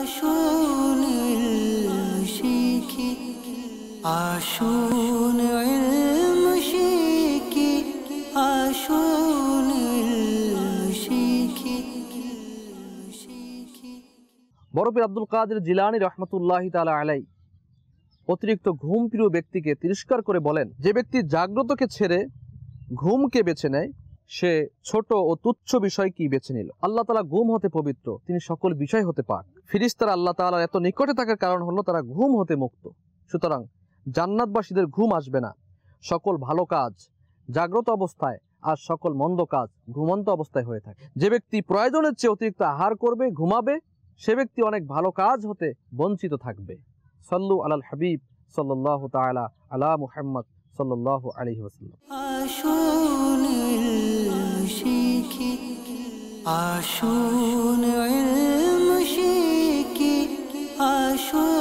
আসুন ইলম শিখি, আসুন ইলম শিখি, আসুন ইলম শিখি। বরফির আব্দুল কাদের জিলানী রহমতুল্লাহি তাআলা আলাইহি অতিরিক্ত ঘুম প্রিয় ব্যক্তিকে তিরস্কার করে বলেন, যে ব্যক্তি জাগ্রতকে ছেড়ে ঘুমকে বেছে নেয় সে ছোট ও তুচ্ছ বিষয় কি বেছে নিল। আল্লাহ তাআলা ঘুম হতে পবিত্র, তিনি সকল বিষয় হতে পাক। ফেরেশতারা আল্লাহ তাআলার এত নিকটে থাকার কারণ হলো তারা ঘুম হতে মুক্ত। সুতরাং জান্নাতবাসীদের ঘুম আসবে না। সকল ভালো কাজ জাগ্রত অবস্থায় আর সকল মন্দ কাজ ঘুমন্ত অবস্থায় হয়ে থাকে। যে ব্যক্তি প্রয়োজনের চেয়ে অতিরিক্ত আহার করবে, ঘুমাবে, সে ব্যক্তি অনেক ভালো কাজ হতে বঞ্চিত থাকবে। সাল্লু আলাল হাবিব সাল্লাল্লাহু তাআলা আলা মুহাম্মদ সাল্লাল্লাহু আলাইহি ওয়াসাল্লাম। আসুন ইলম শিখি, আসুন ইলম শিখি, আসুন